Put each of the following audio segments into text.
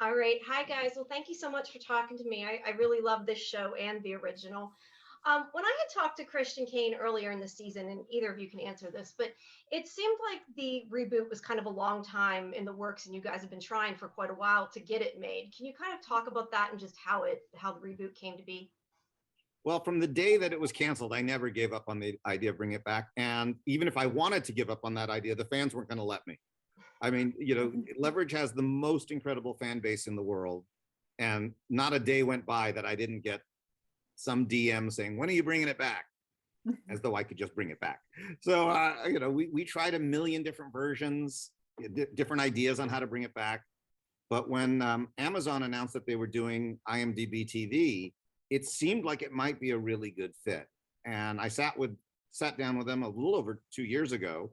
All right. Hi, guys. Well, thank you so much for talking to me. I really love this show and the original. When I had talked to Christian Kane earlier in the season, and either of you can answer this, but it seemed like the reboot was kind of a long time in the works, and you guys have been trying for quite a while to get it made. Can you kind of talk about that and just how the reboot came to be? Well, from the day that it was canceled, I never gave up on the idea of bringing it back. And even if I wanted to give up on that idea, the fans weren't going to let me. I mean, Leverage has the most incredible fan base in the world. And not a day went by that I didn't get some DM saying, when are you bringing it back? As though I could just bring it back. So, we tried a million different versions, different ideas on how to bring it back. But when Amazon announced that they were doing IMDb TV, it seemed like it might be a really good fit. And I sat down with them a little over 2 years ago,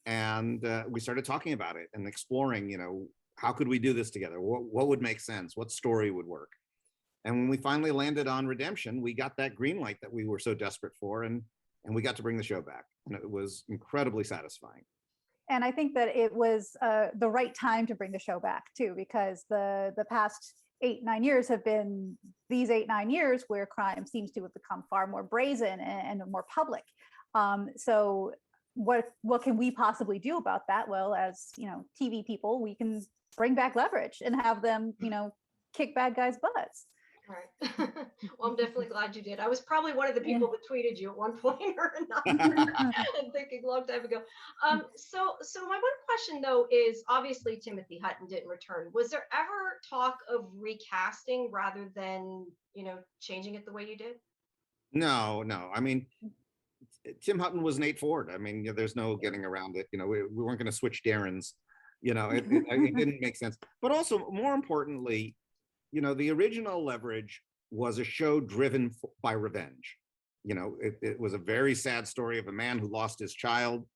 and we started talking about it and exploring, how could we do this together? What would make sense? What story would work? And when we finally landed on Redemption, we got that green light that we were so desperate for, and we got to bring the show back. And it was incredibly satisfying. And I think that it was the right time to bring the show back too, because the past 8-9 years have been these 8-9 years where crime seems to have become far more brazen and more public. So what can we possibly do about that? Well, as TV people, we can bring back Leverage and have them kick bad guys' butts. All right. Well, I'm definitely glad you did. I was probably one of the people that tweeted you at one point or another. I'm thinking a long time ago. So my one question though is, obviously Timothy Hutton didn't return. Was there ever talk of recasting rather than changing it the way you did? No. I mean, Tim Hutton was Nate Ford. I mean, there's no getting around it. We weren't going to switch Darrens. It didn't make sense. But also, more importantly, the original Leverage was a show driven by revenge. It was a very sad story of a man who lost his child,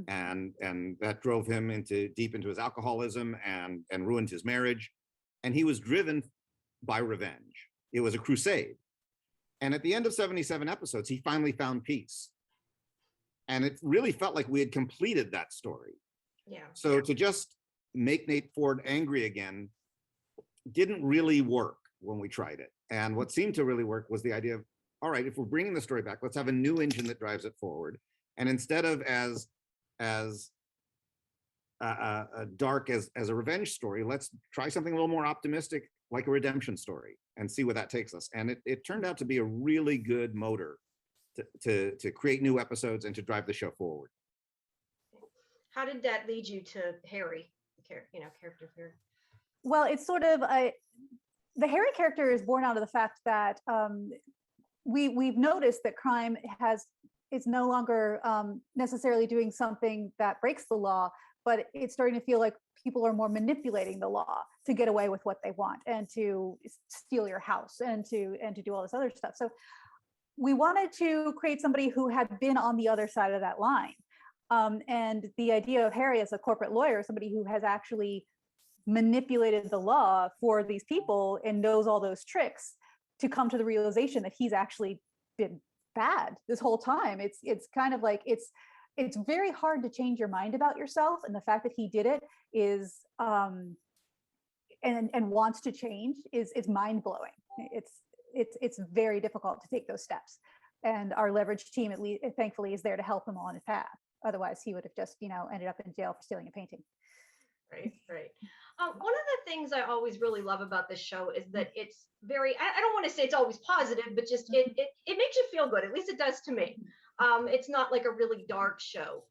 and that drove him deep into his alcoholism and ruined his marriage. And he was driven by revenge. It was a crusade. And at the end of 77 episodes, he finally found peace. And it really felt like we had completed that story. Yeah. So to just make Nate Ford angry again didn't really work when we tried it. And what seemed to really work was the idea of, all right, if we're bringing the story back, let's have a new engine that drives it forward. And instead of as dark as a revenge story, let's try something a little more optimistic, like a redemption story, and see where that takes us. And it turned out to be a really good motor to create new episodes and to drive the show forward. How did that lead you to Harry, character of Harry? Well, it's sort of the Harry character is born out of the fact that we've noticed that crime is no longer necessarily doing something that breaks the law, but it's starting to feel like people are more manipulating the law to get away with what they want and to steal your house and to do all this other stuff. So we wanted to create somebody who had been on the other side of that line. And the idea of Harry as a corporate lawyer, somebody who has actually manipulated the law for these people and knows all those tricks, to come to the realization that he's actually been bad this whole time. It's kind of like it's very hard to change your mind about yourself, and the fact that he did it is and wants to change is mind-blowing. It's very difficult to take those steps, and our Leverage team, at least thankfully, is there to help him on his path. Otherwise he would have just ended up in jail for stealing a painting. Right. One of the things I always really love about this show is that it's very, I don't want to say it's always positive, but just it makes you feel good. At least it does to me. It's not like a really dark show.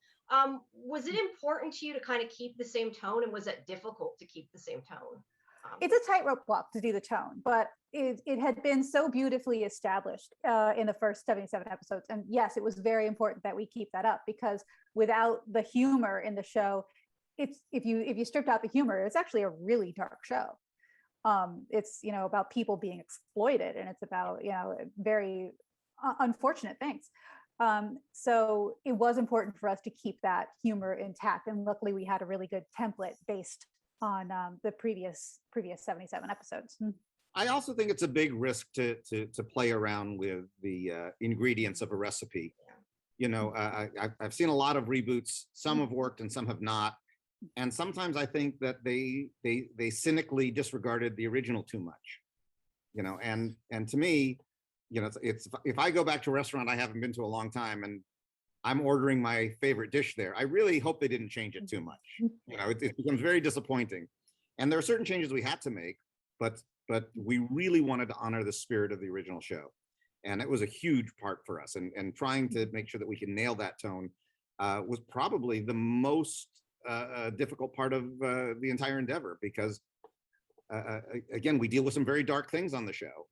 Was it important to you to kind of keep the same tone, and was it difficult to keep the same tone? It's a tightrope walk to do the tone, but it had been so beautifully established in the first 77 episodes. And yes, it was very important that we keep that up, because without the humor in the show, if you stripped out the humor, it's actually a really dark show. It's about people being exploited, and it's about very unfortunate things. So it was important for us to keep that humor intact, and luckily we had a really good template based on the previous 77 episodes. I also think it's a big risk to play around with the ingredients of a recipe. I've seen a lot of reboots. Some have worked and some have not. And sometimes I think that they cynically disregarded the original too much, and to me, it's if I go back to a restaurant I haven't been to a long time and I'm ordering my favorite dish there, I really hope they didn't change it too much. It becomes very disappointing. And there are certain changes we had to make, but we really wanted to honor the spirit of the original show. And it was a huge part for us. And trying to make sure that we can nail that tone was probably the most difficult part of the entire endeavor, because again, we deal with some very dark things on the show,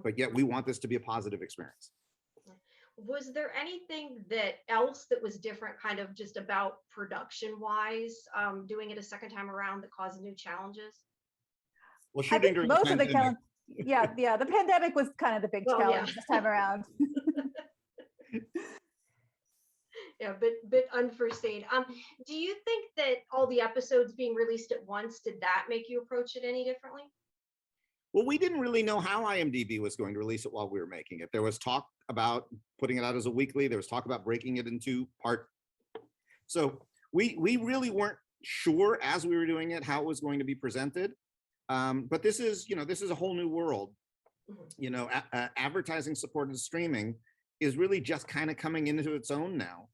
but yet we want this to be a positive experience. Was there anything else that was different, kind of just about production wise, doing it a second time around, that caused new challenges? Well, shooting during most the of the pandemic. yeah, the pandemic was kind of the big challenge this time around. Yeah, bit unforeseen. Do you think that all the episodes being released at once, did that make you approach it any differently? Well, we didn't really know how IMDb was going to release it while we were making it. There was talk about putting it out as a weekly. There was talk about breaking it into part. So we really weren't sure as we were doing it how it was going to be presented. But this is a whole new world. Advertising supported streaming is really just kind of coming into its own now.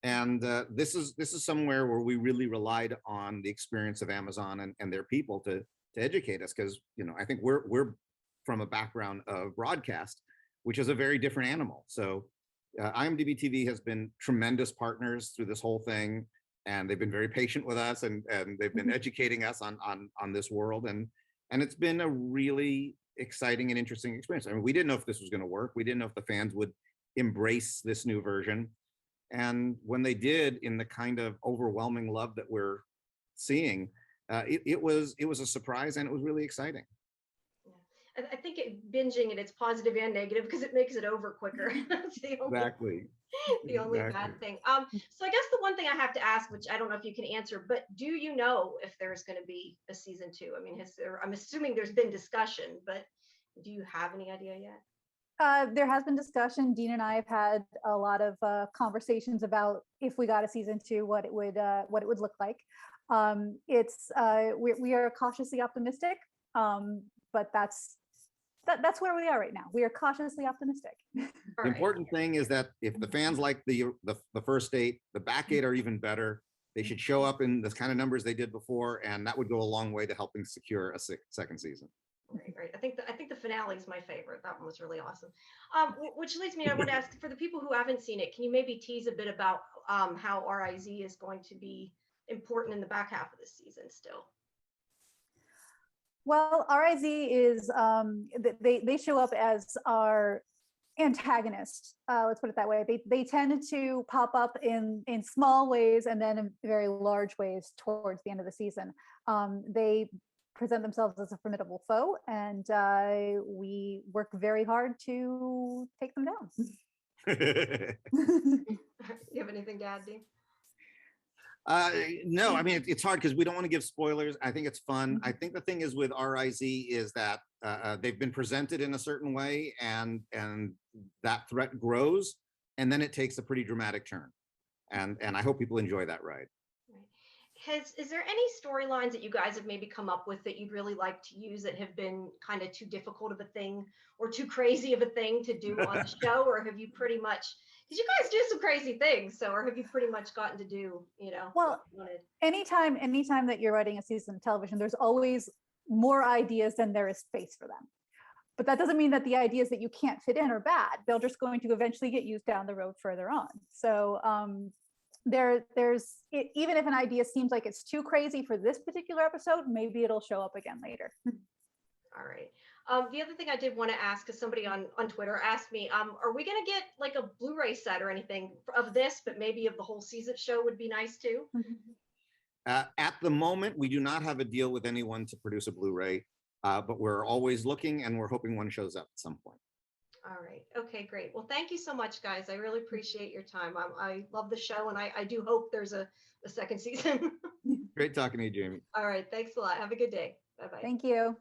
And this is somewhere where we really relied on the experience of Amazon and their people to educate us, because I think we're from a background of broadcast, which is a very different animal. So IMDb TV has been tremendous partners through this whole thing, and they've been very patient with us, and they've been educating us on this world, and it's been a really exciting and interesting experience. I mean, we didn't know if this was going to work. We didn't know if the fans would embrace this new version, and when they did, in the kind of overwhelming love that we're seeing, it was a surprise, and it was really exciting. Yeah. I think binging it's positive and negative, because it makes it over quicker. That's the only bad thing. So I guess the one thing I have to ask, which I don't know if you can answer, but do you know if there's going to be a season 2? I mean, I'm assuming there's been discussion, but do you have any idea yet? There has been discussion. Dean and I have had a lot of conversations about, if we got a season 2, what it would look like. We are cautiously optimistic, but that's where we are right now. We are cautiously optimistic. The important thing is that if the fans like the first 8, the back 8 are even better. They should show up in the kind of numbers they did before, and that would go a long way to helping secure a second season. Right. I think the finale is my favorite. That one was really awesome. Which leads me, I want to ask, for the people who haven't seen it, can you maybe tease a bit about how RIZ is going to be important in the back half of the season still? Well, RIZ is they show up as our antagonist. Let's put it that way. They tend to pop up in small ways and then in very large ways towards the end of the season. They present themselves as a formidable foe, and we work very hard to take them down. You have anything to add, Dean? No, I mean, it's hard because we don't want to give spoilers. I think it's fun. I think the thing is with RIZ is that they've been presented in a certain way, and that threat grows, and then it takes a pretty dramatic turn. And I hope people enjoy that ride. Is there any storylines that you guys have maybe come up with that you'd really like to use that have been kind of too difficult of a thing or too crazy of a thing to do on the show? Or have you pretty much, because you guys do some crazy things, or have you pretty much gotten to do, well, anytime that you're writing a season of television, there's always more ideas than there is space for them. But that doesn't mean that the ideas that you can't fit in are bad. They're just going to eventually get used down the road further on. So even if an idea seems like it's too crazy for this particular episode, maybe it'll show up again later. All right. The other thing I did want to ask is somebody on Twitter asked me, are we going to get like a Blu-ray set or anything of this, but maybe of the whole season show would be nice too? At the moment, we do not have a deal with anyone to produce a Blu-ray, but we're always looking, and we're hoping one shows up at some point. All right. Okay, great. Well, thank you so much, guys. I really appreciate your time. I love the show, and I do hope there's a second season. Great talking to you, Jamie. All right. Thanks a lot. Have a good day. Bye-bye. Thank you.